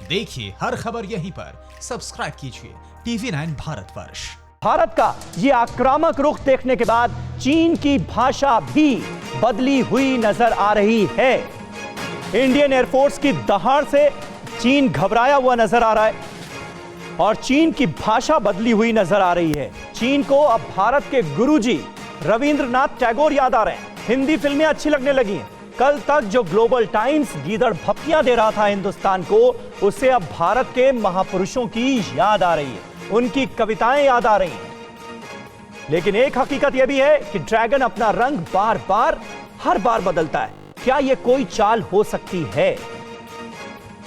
देखिए हर खबर यहीं पर। सब्सक्राइब कीजिए TV9 भारतवर्ष। भारत का ये आक्रामक रुख देखने के बाद चीन की भाषा भी बदली हुई नजर आ रही है। इंडियन एयरफोर्स की दहाड़ से चीन घबराया हुआ नजर आ रहा है और चीन की भाषा बदली हुई नजर आ रही है। चीन को अब भारत के गुरुजी रविंद्रनाथ टैगोर याद आ रहे हैं। हिंदी फिल्में अच्छी लगने लगी हैं। कल तक जो ग्लोबल टाइम्स गीदड़ भपकियां दे रहा था हिंदुस्तान को, उससे अब भारत के महापुरुषों की याद आ रही है, उनकी कविताएं याद आ रही हैं। लेकिन एक हकीकत यह भी है कि ड्रैगन अपना रंग बार बार हर बार बदलता है। क्या यह कोई चाल हो सकती है?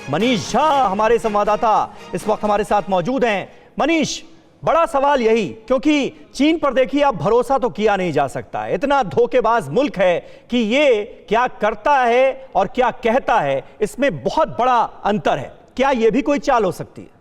मनीष झा हमारे संवाददाता इस वक्त हमारे साथ मौजूद हैं। मनीष, बड़ा सवाल यही, क्योंकि चीन पर देखिए अब भरोसा तो किया नहीं जा सकता। इतना धोखेबाज मुल्क है कि ये क्या करता है और क्या कहता है, इसमें बहुत बड़ा अंतर है। क्या यह भी कोई चाल हो सकती है?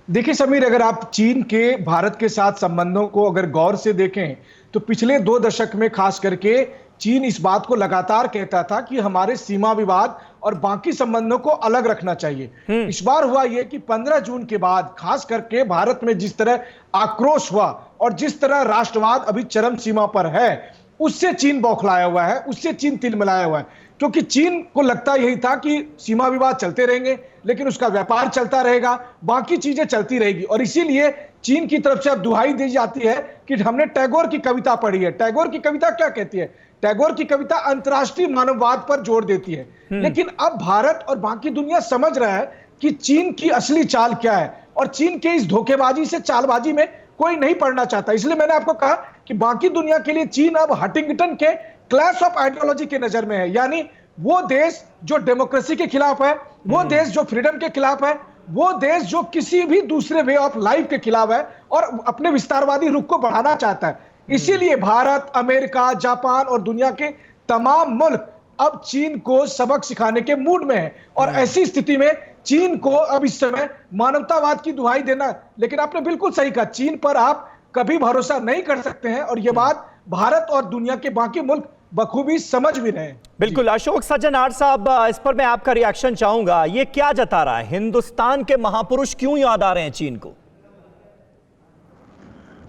देखिए समीर, अगर आप चीन के भारत के साथ संबंधों को अगर गौर से देखें तो पिछले 2 दशक में खास करके चीन इस बात को लगातार कहता था कि हमारे सीमा विवाद और बाकी संबंधों को अलग रखना चाहिए। इस बार हुआ यह कि 15 जून के बाद खास करके भारत में जिस तरह आक्रोश हुआ और जिस तरह राष्ट्रवाद अभी चरम सीमा पर है, उससे चीन बौखलाया हुआ है, उससे चीन तिलमिलाया हुआ है। क्योंकि चीन को लगता यही था कि सीमा विवाद चलते रहेंगे, लेकिन उसका व्यापार चलता रहेगा, बाकी चीजें चलती रहेगी। और इसीलिए चीन की तरफ से अब दुहाई दी जाती है कि हमने टैगोर की कविता पढ़ी है। टैगोर की कविता क्या कहती है? टैगोर की कविता अंतर्राष्ट्रीय मानववाद पर जोर देती है। लेकिन अब भारत और बाकी दुनिया समझ रहा है कि चीन की असली चाल क्या है और चीन के इस धोखेबाजी से, चालबाजी में कोई नहीं पड़ना चाहता। इसलिए मैंने आपको कहा कि बाकी दुनिया के लिए चीन अब हंटिंगटन के क्लैश ऑफ आइडियोलॉजी की नजर में है। यानी वो देश जो डेमोक्रेसी के खिलाफ है, वो देश जो फ्रीडम के खिलाफ है, वो देश जो किसी भी दूसरे वे ऑफ लाइफ के खिलाफ है और अपने विस्तारवादी रुख को बढ़ाना चाहता है। इसीलिए भारत, अमेरिका, जापान और दुनिया के तमाम मुल्क अब चीन को सबक सिखाने के मूड में है। और ऐसी स्थिति में चीन को अब इस समय मानवतावाद की दुहाई देना, लेकिन आपने बिल्कुल सही कहा, चीन पर आप कभी भरोसा नहीं कर सकते हैं और यह बात भारत और दुनिया के बाकी मुल्क बखूबी समझ भी रहे हैं। बिल्कुल। अशोक सज्जनार साहब, इस पर मैं आपका रिएक्शन चाहूंगा। ये क्या जता रहा है? हिंदुस्तान के महापुरुष क्यों याद आ रहे हैं चीन को?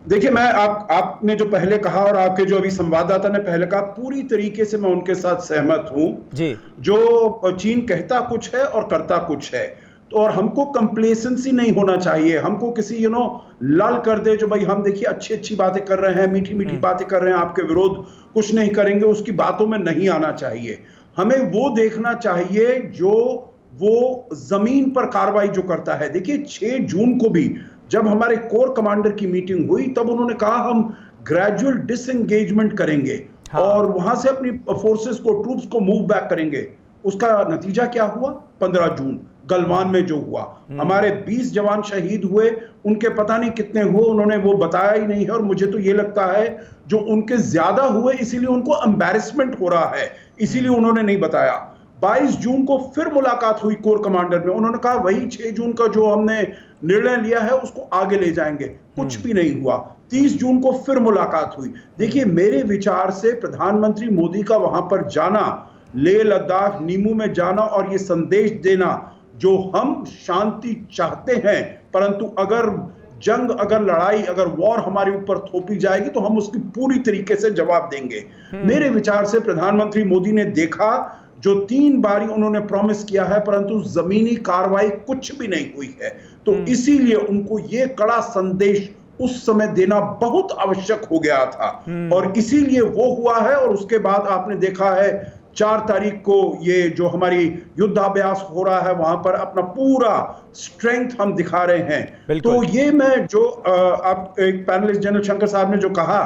देखिए, मैं आपने जो पहले कहा और आपके जो अभी संवाददाता ने पहले कहा, पूरी तरीके से मैं उनके साथ सहमत हूं जी। जो चीन कहता कुछ है और करता कुछ है, तो और हमको कंप्लेसेंसी नहीं होना चाहिए। हमको किसी लाल कर दे जो भाई हम देखिए अच्छी अच्छी बातें कर रहे हैं, मीठी मीठी बातें कर रहे हैं, आपके विरोध कुछ नहीं करेंगे, उसकी बातों में नहीं आना चाहिए। हमें वो देखना चाहिए जो वो जमीन पर कार्रवाई जो करता है। देखिए 6 जून को भी जब हमारे कोर कमांडर की मीटिंग हुई, तब उन्होंने कहा हम ग्रेजुअल डिसएंगेजमेंट करेंगे और वहां से अपनी फोर्सेस को, ट्रूप्स को मूव बैक करेंगे। उसका नतीजा क्या हुआ? 15 जून गलवान में जो हुआ, हमारे 20 जवान शहीद हुए, उनके पता नहीं कितने हुए, उन्होंने वो बताया ही नहीं है। और मुझे तो ये लगता है जो उनके ज्यादा हुए इसीलिए उनको एम्बैरेसमेंट हो रहा है, इसीलिए उन्होंने नहीं बताया। 22 जून को फिर मुलाकात हुई कोर कमांडर में, उन्होंने कहा वही 6 जून का जो हमने निर्णय लिया है उसको आगे ले जाएंगे, कुछ भी नहीं हुआ। 30 जून को फिर मुलाकात हुई। देखिए, मेरे विचार से प्रधानमंत्री मोदी का वहां पर जाना, लेह लद्दाख, नीमू में जाना और ये संदेश देना जो हम शांति चाहते हैं, परंतु अगर जंग, अगर लड़ाई, अगर वॉर हमारे ऊपर थोपी जाएगी तो हम उसकी पूरी तरीके से जवाब देंगे। मेरे विचार से प्रधानमंत्री मोदी ने देखा जो 3 बारी उन्होंने प्रॉमिस किया है, परंतु जमीनी कार्रवाई कुछ भी नहीं हुई है, तो इसीलिए उनको ये कड़ा संदेश उस समय देना बहुत आवश्यक हो गया था और इसीलिए वो हुआ है। और उसके बाद आपने देखा है 4 तारीख को ये जो हमारी युद्धाभ्यास हो रहा है, वहां पर अपना पूरा स्ट्रेंथ हम दिखा रहे हैं। तो ये मैं जो आप एक पैनलिस्ट जनरल शंकर साहब ने जो कहा,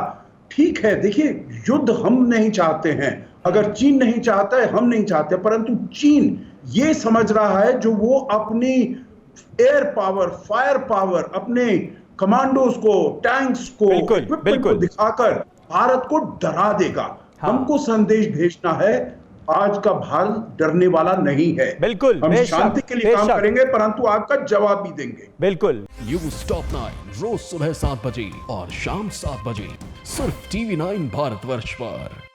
ठीक है। देखिए, युद्ध हम नहीं चाहते हैं, अगर चीन नहीं चाहता है, हम नहीं चाहते, परंतु चीन ये समझ रहा है जो वो अपनी एयर पावर, फायर पावर, अपने कमांडोज को, टैंक्स को, इक्विपमेंट को दिखाकर भारत को डरा देगा। हमको संदेश भेजना है, आज का भारत डरने वाला नहीं है। बिल्कुल, हम शांति के लिए काम करेंगे, परंतु आपका जवाब भी देंगे। बिल्कुल। न्यूज़ टॉप 9 रोज सुबह 7 बजे और शाम 7 बजे सिर्फ TV9 भारतवर्ष पर।